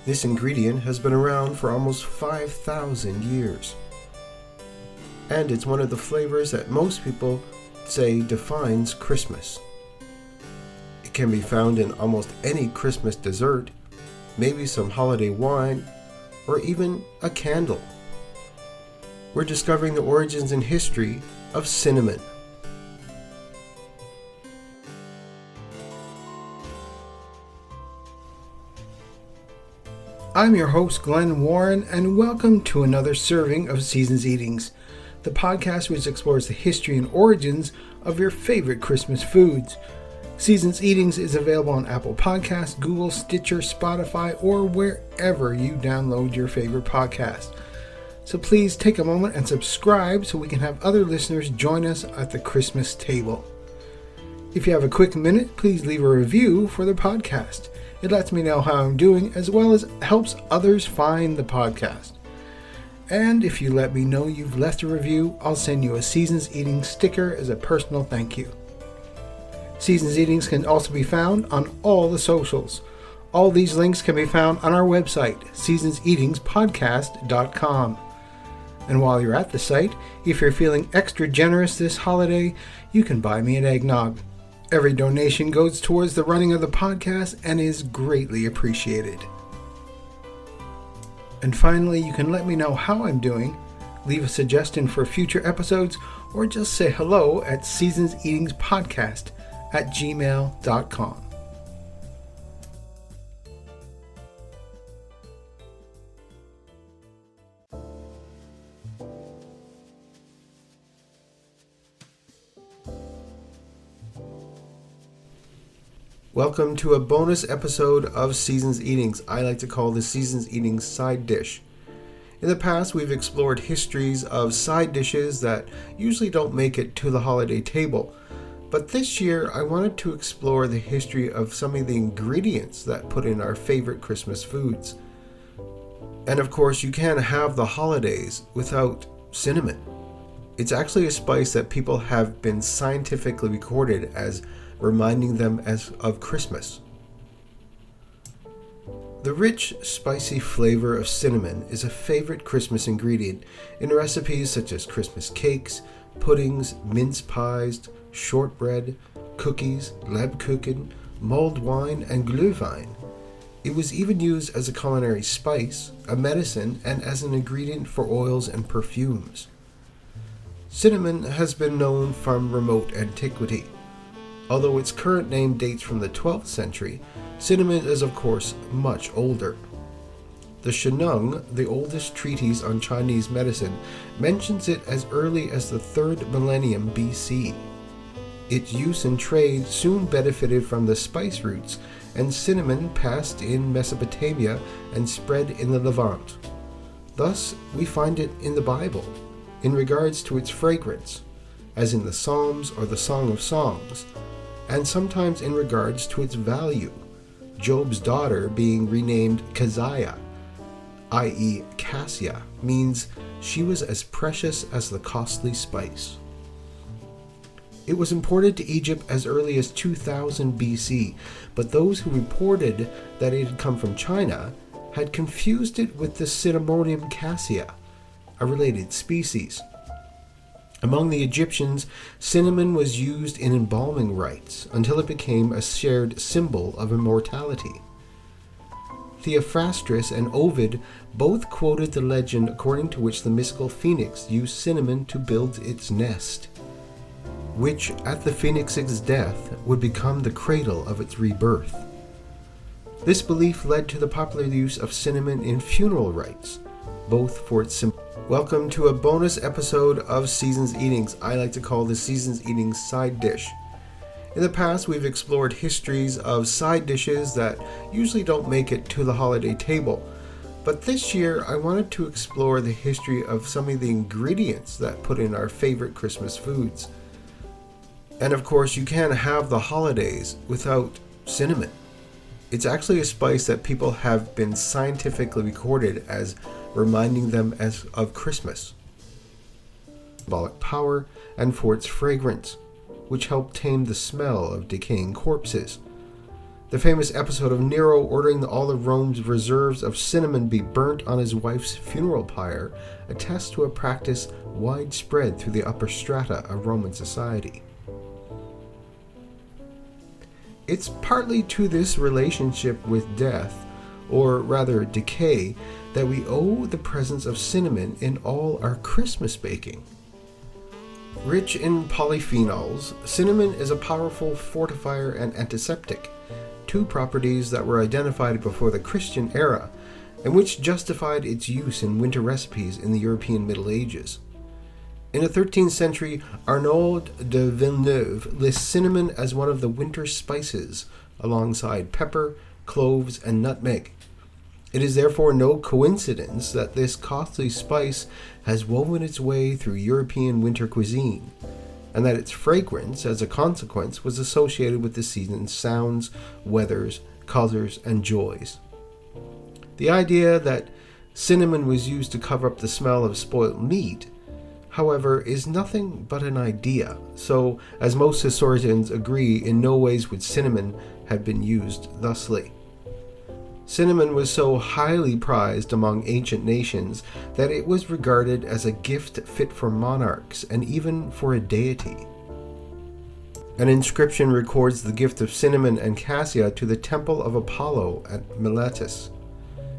This ingredient has been around for almost 5,000 years. And it's one of the flavors that most people say defines Christmas. It can be found in almost any Christmas dessert, maybe some holiday wine, or even a candle. We're discovering the origins and history of cinnamon. I'm your host, Glenn Warren, and welcome to another serving of Seasons Eatings, the podcast which explores the history and origins of your favorite Christmas foods. Seasons Eatings is available on Apple Podcasts, Google, Stitcher, Spotify, or wherever you download your favorite podcast. So please take a moment and subscribe so we can have other listeners join us at the Christmas table. If you have a quick minute, please leave a review for the podcast. It lets me know how I'm doing, as well as helps others find the podcast. And if you let me know you've left a review, I'll send you a Seasons Eating sticker as a personal thank you. Seasons Eatings can also be found on all the socials. All these links can be found on our website, seasonseatingspodcast.com. And while you're at the site, if you're feeling extra generous this holiday, you can buy me an eggnog. Every donation goes towards the running of the podcast and is greatly appreciated. And finally, you can let me know how I'm doing, leave a suggestion for future episodes, or just say hello at seasonseatingspodcast@gmail.com. Welcome to a bonus episode of Seasons Eatings. I like to call the Seasons Eatings side dish. In the past, we've explored histories of side dishes that usually don't make it to the holiday table. But this year, I wanted to explore the history of some of the ingredients that put in our favorite Christmas foods. And of course, you can't have the holidays without cinnamon. It's actually a spice that people have been scientifically recorded as reminding them of Christmas. The rich, spicy flavor of cinnamon is a favorite Christmas ingredient in recipes such as Christmas cakes, puddings, mince pies, shortbread, cookies, lebkuchen, mulled wine, and glühwein. It was even used as a culinary spice, a medicine, and as an ingredient for oils and perfumes. Cinnamon has been known from remote antiquity. Although its current name dates from the 12th century, cinnamon is of course much older. The Sheneng, the oldest treatise on Chinese medicine, mentions it as early as the 3rd millennium BC. Its use in trade soon benefited from the spice roots, and cinnamon passed in Mesopotamia and spread in the Levant. Thus, we find it in the Bible, in regards to its fragrance, as in the Psalms or the Song of Songs, and sometimes in regards to its value, Job's daughter being renamed Keziah, i.e. Cassia, means she was as precious as the costly spice. It was imported to Egypt as early as 2000 BC, but those who reported that it had come from China had confused it with the Cinnamomum cassia, a related species. Among the Egyptians, cinnamon was used in embalming rites until it became a shared symbol of immortality. Theophrastus and Ovid both quoted the legend according to which the mystical phoenix used cinnamon to build its nest, which at the phoenix's death would become the cradle of its rebirth. This belief led to the popular use of cinnamon in funeral rites, both for its symbol. Welcome to a bonus episode of Seasons Eatings. I like to call the Seasons Eatings side dish. In the past, we've explored histories of side dishes that usually don't make it to the holiday table. But this year, I wanted to explore the history of some of the ingredients that put in our favorite Christmas foods. And of course, you can't have the holidays without cinnamon. It's actually a spice that people have been scientifically recorded as reminding them of Christmas. Symbolic power, and for its fragrance, which helped tame the smell of decaying corpses. The famous episode of Nero ordering all of Rome's reserves of cinnamon be burnt on his wife's funeral pyre attests to a practice widespread through the upper strata of Roman society. It's partly to this relationship with death, or rather decay, that we owe the presence of cinnamon in all our Christmas baking. Rich in polyphenols, cinnamon is a powerful fortifier and antiseptic, two properties that were identified before the Christian era and which justified its use in winter recipes in the European Middle Ages. In the 13th century, Arnaud de Villeneuve lists cinnamon as one of the winter spices, alongside pepper, cloves, and nutmeg. It is therefore no coincidence that this costly spice has woven its way through European winter cuisine, and that its fragrance, as a consequence, was associated with the season's sounds, weathers, colors, and joys. The idea that cinnamon was used to cover up the smell of spoiled meat, however, is nothing but an idea, so, as most historians agree, in no ways would cinnamon have been used thusly. Cinnamon was so highly prized among ancient nations that it was regarded as a gift fit for monarchs and even for a deity. An inscription records the gift of cinnamon and cassia to the temple of Apollo at Miletus.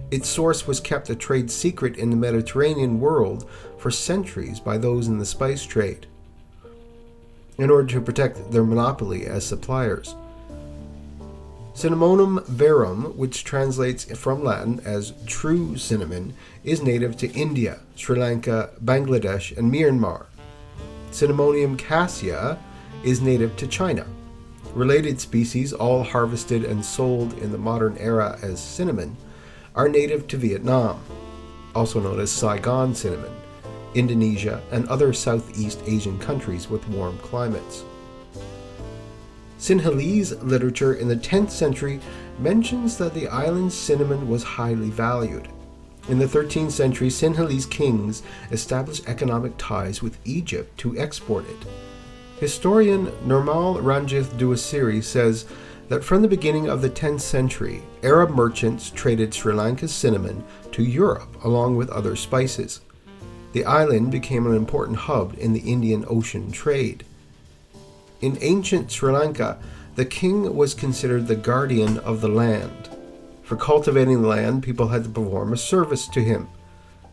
Its source was kept a trade secret in the Mediterranean world for centuries by those in the spice trade, in order to protect their monopoly as suppliers. Cinnamonum verum, which translates from Latin as true cinnamon, is native to India, Sri Lanka, Bangladesh, and Myanmar. Cinnamonium cassia is native to China. Related species, all harvested and sold in the modern era as cinnamon, are native to Vietnam, also known as Saigon cinnamon, Indonesia, and other Southeast Asian countries with warm climates. Sinhalese literature in the 10th century mentions that the island's cinnamon was highly valued. In the 13th century, Sinhalese kings established economic ties with Egypt to export it. Historian Nirmal Ranjith Duasiri says that from the beginning of the 10th century, Arab merchants traded Sri Lanka's cinnamon to Europe along with other spices. The island became an important hub in the Indian Ocean trade. In ancient Sri Lanka, the king was considered the guardian of the land. For cultivating the land, people had to perform a service to him.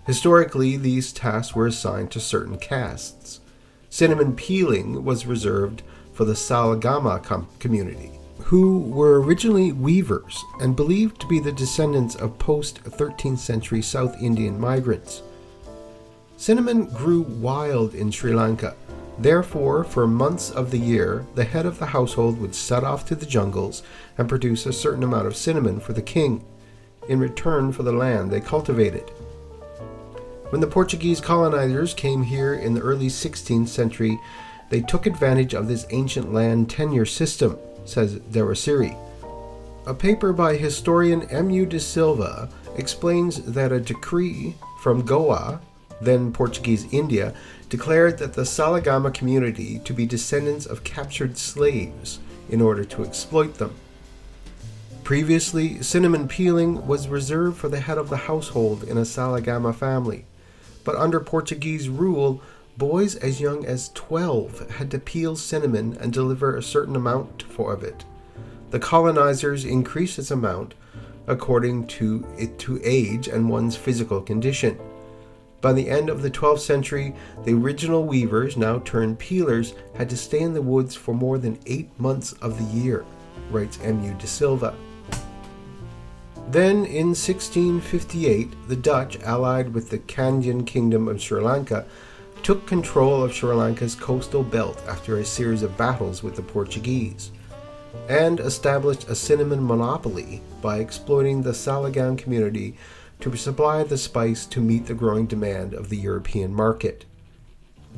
Historically, these tasks were assigned to certain castes. Cinnamon peeling was reserved for the Salagama community, who were originally weavers and believed to be the descendants of post-13th century South Indian migrants. Cinnamon grew wild in Sri Lanka. Therefore, for months of the year, the head of the household would set off to the jungles and produce a certain amount of cinnamon for the king, in return for the land they cultivated. When the Portuguese colonizers came here in the early 16th century, they took advantage of this ancient land tenure system, says Derosiri. A paper by historian M.U. de Silva explains that a decree from Goa, then Portuguese India, declared that the Salagama community to be descendants of captured slaves in order to exploit them. Previously, cinnamon peeling was reserved for the head of the household in a Salagama family, but under Portuguese rule, boys as young as 12 had to peel cinnamon and deliver a certain amount of it. The colonizers increased this amount according to age and one's physical condition. By the end of the 12th century, the original weavers, now turned peelers, had to stay in the woods for more than 8 months of the year, writes M.U. de Silva. Then, in 1658, the Dutch, allied with the Kandyan Kingdom of Sri Lanka, took control of Sri Lanka's coastal belt after a series of battles with the Portuguese, and established a cinnamon monopoly by exploiting the Salagam community to supply the spice to meet the growing demand of the European market.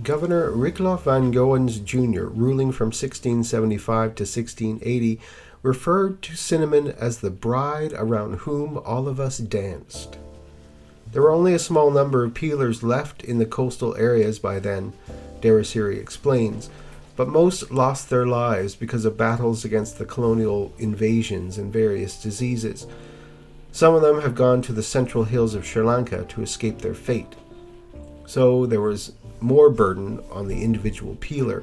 Governor Rikloff van Goens Jr., ruling from 1675 to 1680, referred to cinnamon as the bride around whom all of us danced. There were only a small number of peelers left in the coastal areas by then, Derosiri explains, but most lost their lives because of battles against the colonial invasions and various diseases. Some of them have gone to the central hills of Sri Lanka to escape their fate. So there was more burden on the individual peeler.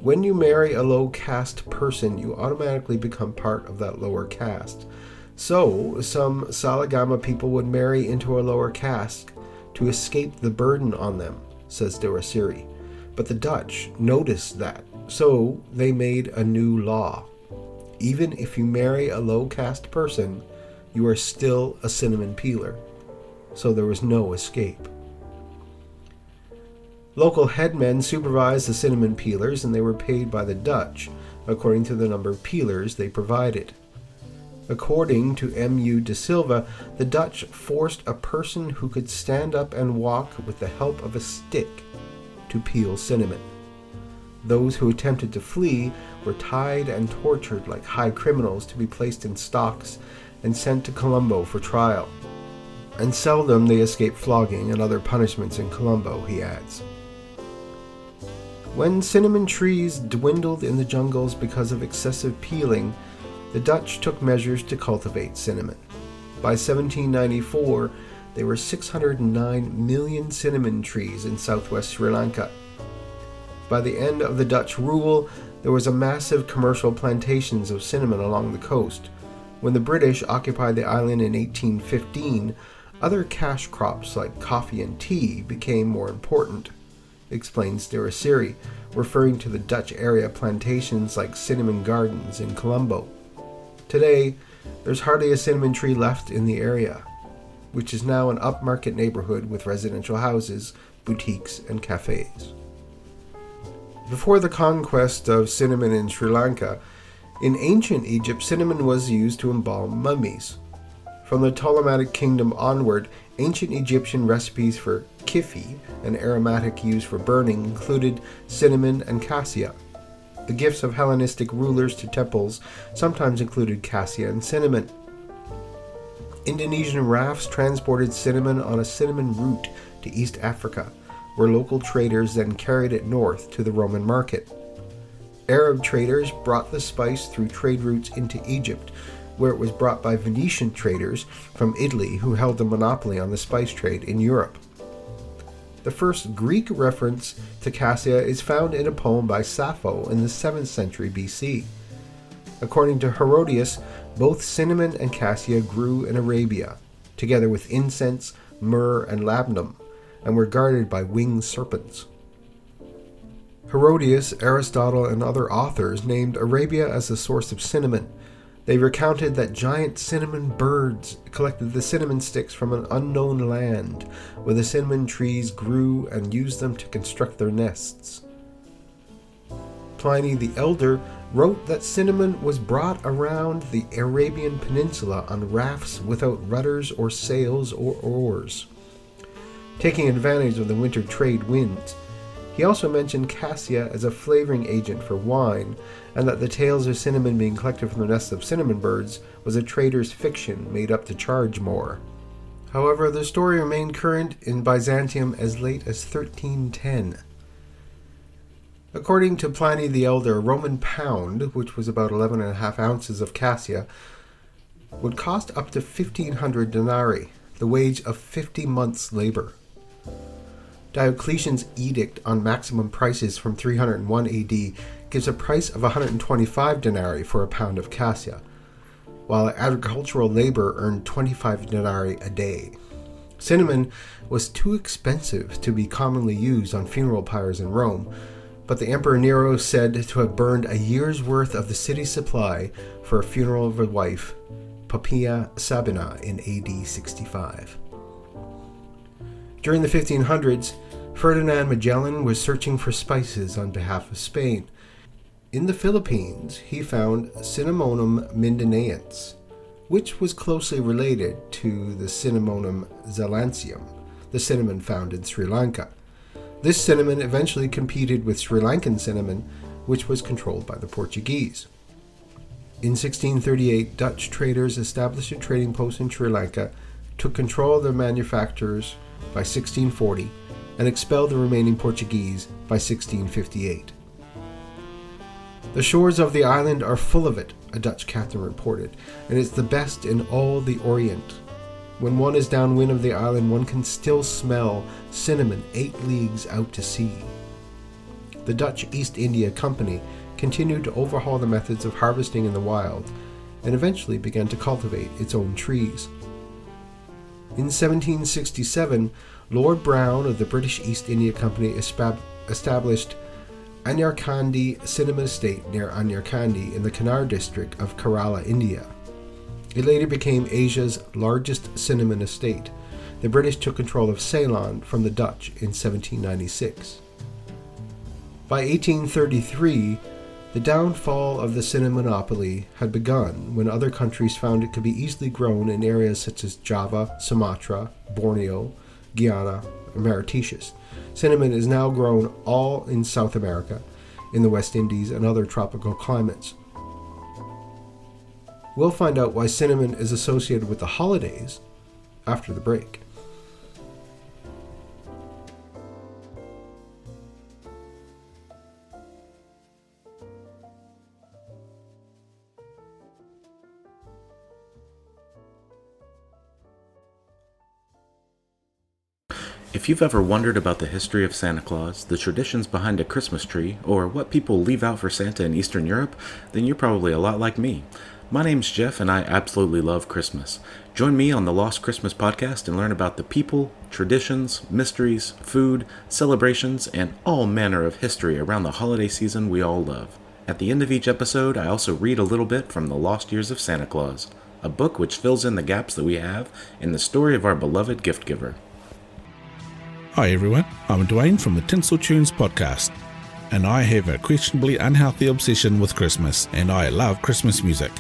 When you marry a low caste person, you automatically become part of that lower caste. So some Salagama people would marry into a lower caste to escape the burden on them, says Derasiri. But the Dutch noticed that, so they made a new law. Even if you marry a low caste person, you are still a cinnamon peeler. So there was no escape. Local headmen supervised the cinnamon peelers, and they were paid by the Dutch, according to the number of peelers they provided. According to M.U. de Silva, the Dutch forced a person who could stand up and walk with the help of a stick to peel cinnamon. Those who attempted to flee were tied and tortured like high criminals to be placed in stocks and sent to Colombo for trial. And seldom they escaped flogging and other punishments in Colombo, he adds. When cinnamon trees dwindled in the jungles because of excessive peeling, the Dutch took measures to cultivate cinnamon. By 1794, there were 609 million cinnamon trees in southwest Sri Lanka. By the end of the Dutch rule, there was a massive commercial plantations of cinnamon along the coast. When the British occupied the island in 1815, other cash crops like coffee and tea became more important, explains Derasiri, referring to the Dutch area plantations like cinnamon gardens in Colombo. Today, there's hardly a cinnamon tree left in the area, which is now an upmarket neighborhood with residential houses, boutiques, and cafes. Before the conquest of cinnamon in Sri Lanka, in ancient Egypt, cinnamon was used to embalm mummies. From the Ptolemaic kingdom onward, ancient Egyptian recipes for kifi, an aromatic used for burning, included cinnamon and cassia. The gifts of Hellenistic rulers to temples sometimes included cassia and cinnamon. Indonesian rafts transported cinnamon on a cinnamon route to East Africa, where local traders then carried it north to the Roman market. Arab traders brought the spice through trade routes into Egypt, where it was brought by Venetian traders from Italy who held a monopoly on the spice trade in Europe. The first Greek reference to cassia is found in a poem by Sappho in the 7th century BC. According to Herodias, both cinnamon and cassia grew in Arabia, together with incense, myrrh, and labdanum, and were guarded by winged serpents. Herodias, Aristotle, and other authors named Arabia as the source of cinnamon. They recounted that giant cinnamon birds collected the cinnamon sticks from an unknown land, where the cinnamon trees grew, and used them to construct their nests. Pliny the Elder wrote that cinnamon was brought around the Arabian Peninsula on rafts without rudders or sails or oars, taking advantage of the winter trade winds. He also mentioned cassia as a flavoring agent for wine, and that the tales of cinnamon being collected from the nests of cinnamon birds was a trader's fiction made up to charge more. However, the story remained current in Byzantium as late as 1310. According to Pliny the Elder, a Roman pound, which was about 11.5 ounces of cassia, would cost up to 1,500 denarii, the wage of 50 months' labor. Diocletian's edict on maximum prices from 301 AD gives a price of 125 denarii for a pound of cassia, while agricultural labor earned 25 denarii a day. Cinnamon was too expensive to be commonly used on funeral pyres in Rome, but the Emperor Nero said to have burned a year's worth of the city's supply for a funeral of a wife, Poppaea Sabina, in AD 65. During the 1500s, Ferdinand Magellan was searching for spices on behalf of Spain. In the Philippines, he found Cinnamomum mindanaeus, which was closely related to the Cinnamomum zalancium, the cinnamon found in Sri Lanka. This cinnamon eventually competed with Sri Lankan cinnamon, which was controlled by the Portuguese. In 1638, Dutch traders established a trading post in Sri Lanka, took control of the manufacturers by 1640, and expelled the remaining Portuguese by 1658. "The shores of the island are full of it," a Dutch captain reported, "and it's the best in all the Orient. When one is downwind of the island, one can still smell cinnamon 8 leagues out to sea." The Dutch East India Company continued to overhaul the methods of harvesting in the wild, and eventually began to cultivate its own trees. In 1767, Lord Brown of the British East India Company established Anyarkandi Cinnamon Estate near Anyarkandi in the Kannar district of Kerala, India. It later became Asia's largest cinnamon estate. The British took control of Ceylon from the Dutch in 1796. By 1833, the downfall of the cinnamon monopoly had begun when other countries found it could be easily grown in areas such as Java, Sumatra, Borneo, Guyana, and Mauritius. Cinnamon is now grown all in South America, in the West Indies, and other tropical climates. We'll find out why cinnamon is associated with the holidays after the break. If you've ever wondered about the history of Santa Claus, the traditions behind a Christmas tree, or what people leave out for Santa in Eastern Europe, then you're probably a lot like me. My name's Jeff, and I absolutely love Christmas. Join me on the Lost Christmas podcast and learn about the people, traditions, mysteries, food, celebrations, and all manner of history around the holiday season we all love. At the end of each episode, I also read a little bit from The Lost Years of Santa Claus, a book which fills in the gaps that we have in the story of our beloved gift giver. Hi everyone, I'm Dwayne from the Tinsel Tunes podcast, and I have a questionably unhealthy obsession with Christmas, and I love Christmas music.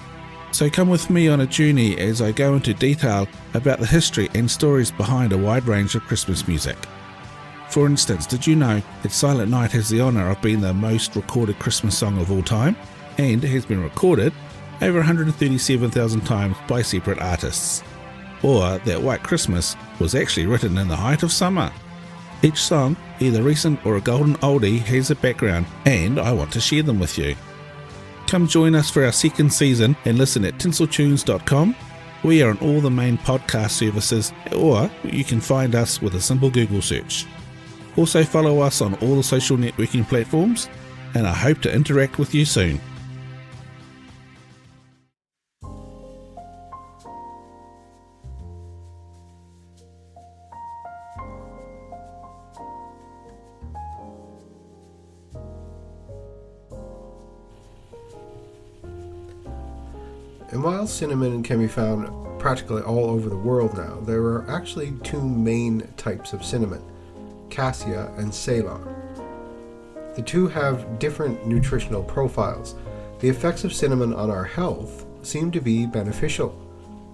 So come with me on a journey as I go into detail about the history and stories behind a wide range of Christmas music. For instance, did you know that Silent Night has the honour of being the most recorded Christmas song of all time, and has been recorded over 137,000 times by separate artists? Or that White Christmas was actually written in the height of summer? Each song, either recent or a golden oldie, has a background, and I want to share them with you. Come join us for our second season and listen at tinseltunes.com. We are on all the main podcast services, or you can find us with a simple Google search. Also follow us on all the social networking platforms, and I hope to interact with you soon. And while cinnamon can be found practically all over the world now, there are actually 2 main types of cinnamon, cassia and Ceylon. The 2 have different nutritional profiles. The effects of cinnamon on our health seem to be beneficial.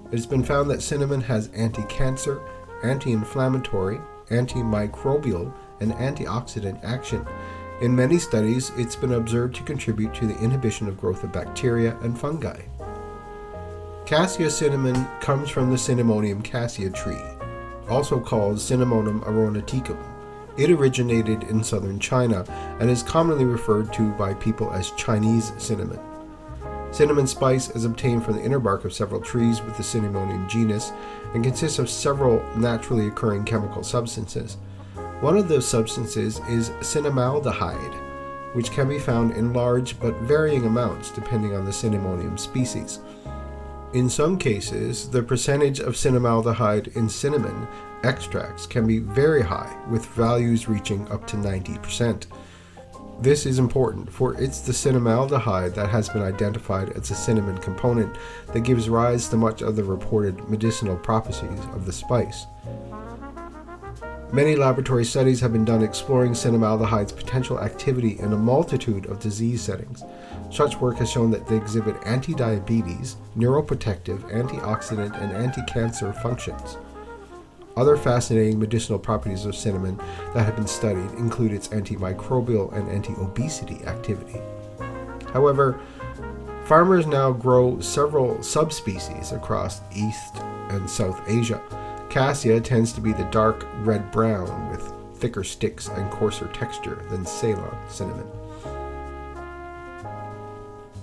It has been found that cinnamon has anti-cancer, anti-inflammatory, antimicrobial, and antioxidant action. In many studies, it's been observed to contribute to the inhibition of growth of bacteria and fungi. Cassia cinnamon comes from the Cinnamonium cassia tree, also called Cinnamomum aromaticum. It originated in southern China and is commonly referred to by people as Chinese cinnamon. Cinnamon spice is obtained from the inner bark of several trees with the Cinnamonium genus and consists of several naturally occurring chemical substances. One of those substances is cinnamaldehyde, which can be found in large but varying amounts depending on the Cinnamonium species. In some cases, the percentage of cinnamaldehyde in cinnamon extracts can be very high, with values reaching up to 90%. This is important, for it's the cinnamaldehyde that has been identified as a cinnamon component that gives rise to much of the reported medicinal properties of the spice. Many laboratory studies have been done exploring cinnamaldehyde's potential activity in a multitude of disease settings. Such work has shown that they exhibit anti-diabetes, neuroprotective, antioxidant, and anti-cancer functions. Other fascinating medicinal properties of cinnamon that have been studied include its antimicrobial and anti-obesity activity. However, farmers now grow several subspecies across East and South Asia. Cassia tends to be the dark red-brown with thicker sticks and coarser texture than Ceylon cinnamon.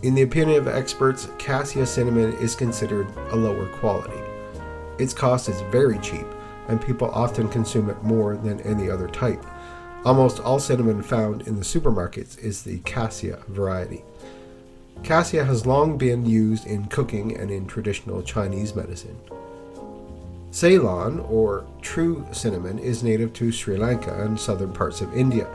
In the opinion of experts, cassia cinnamon is considered a lower quality. Its cost is very cheap, and people often consume it more than any other type. Almost all cinnamon found in the supermarkets is the cassia variety. Cassia has long been used in cooking and in traditional Chinese medicine. Ceylon, or true cinnamon, is native to Sri Lanka and southern parts of India.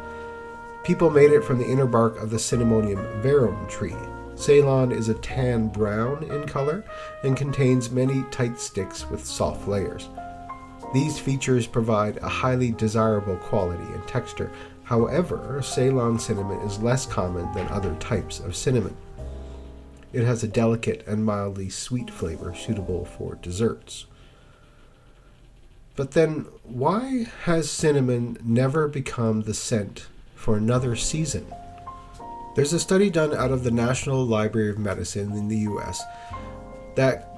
People made it from the inner bark of the Cinnamonium verum tree. Ceylon is a tan brown in color and contains many tight sticks with soft layers. These features provide a highly desirable quality and texture. However, Ceylon cinnamon is less common than other types of cinnamon. It has a delicate and mildly sweet flavor suitable for desserts. But then, why has cinnamon never become the scent for another season? There's a study done out of the National Library of Medicine in the US that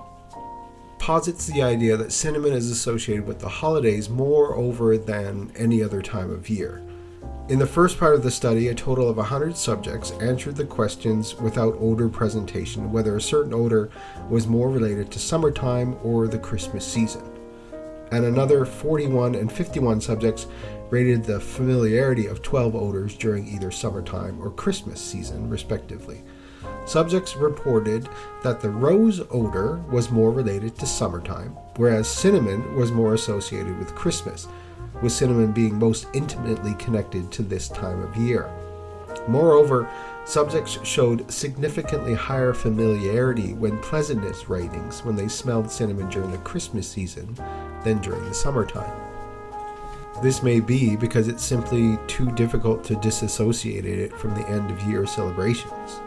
posits the idea that cinnamon is associated with the holidays more over than any other time of year. In the first part of the study, a total of 100 subjects answered the questions without odor presentation, whether a certain odor was more related to summertime or the Christmas season. And another 41 and 51 subjects rated the familiarity of 12 odors during either summertime or Christmas season, respectively. Subjects reported that the rose odor was more related to summertime, whereas cinnamon was more associated with Christmas, with cinnamon being most intimately connected to this time of year. Moreover, subjects showed significantly higher familiarity when pleasantness ratings when they smelled cinnamon during the Christmas season than during the summertime. This may be because it's simply too difficult to disassociate it from the end of year celebrations,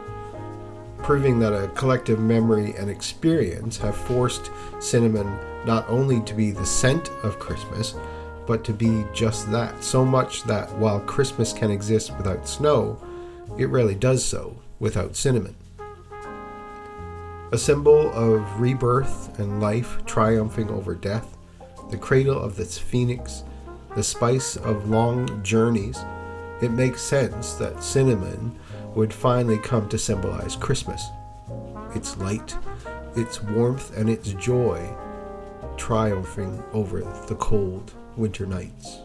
proving that a collective memory and experience have forced cinnamon not only to be the scent of Christmas, but to be just that, so much that while Christmas can exist without snow, it rarely does so without cinnamon. A symbol of rebirth and life triumphing over death, the cradle of the phoenix, the spice of long journeys, it makes sense that cinnamon would finally come to symbolize Christmas. Its light, its warmth, and its joy triumphing over the cold winter nights.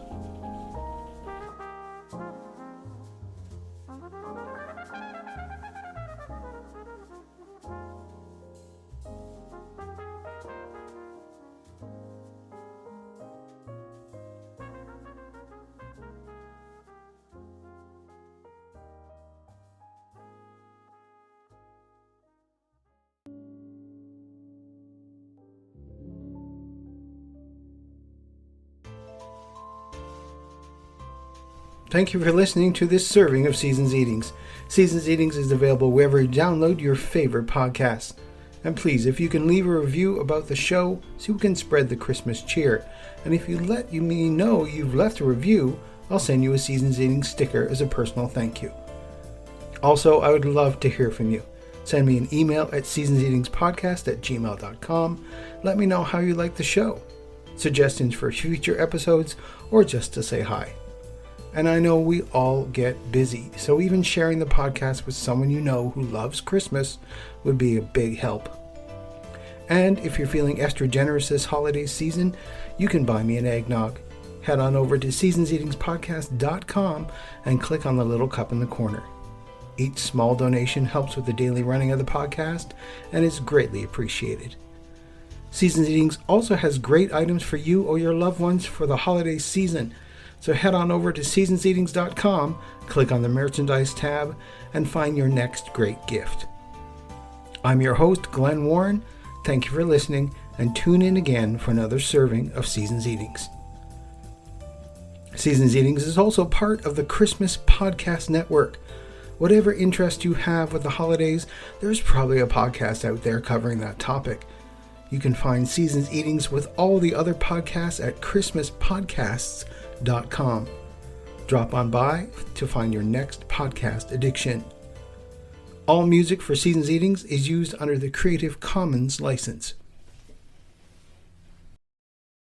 Thank you for listening to this serving of Seasons Eatings. Seasons Eatings is available wherever you download your favorite podcasts. And please, if you can leave a review about the show so we can spread the Christmas cheer. And if you let me know you've left a review, I'll send you a Seasons Eatings sticker as a personal thank you. Also, I would love to hear from you. Send me an email at seasonseatingspodcast@gmail.com. Let me know how you like the show, suggestions for future episodes, or just to say hi. And I know we all get busy, so even sharing the podcast with someone you know who loves Christmas would be a big help. And if you're feeling extra generous this holiday season, you can buy me an eggnog. Head on over to seasonseatingspodcast.com and click on the little cup in the corner. Each small donation helps with the daily running of the podcast and is greatly appreciated. Seasons Eatings also has great items for you or your loved ones for the holiday season. So head on over to seasonseatings.com, click on the merchandise tab, and find your next great gift. I'm your host, Glenn Warren. Thank you for listening, and tune in again for another serving of Seasons Eatings. Seasons Eatings is also part of the Christmas Podcast Network. Whatever interest you have with the holidays, there's probably a podcast out there covering that topic. You can find Seasons Eatings with all the other podcasts at christmaspodcasts.com. Drop on by to find your next podcast addiction. All music for Seasons Eatings is used under the Creative Commons license.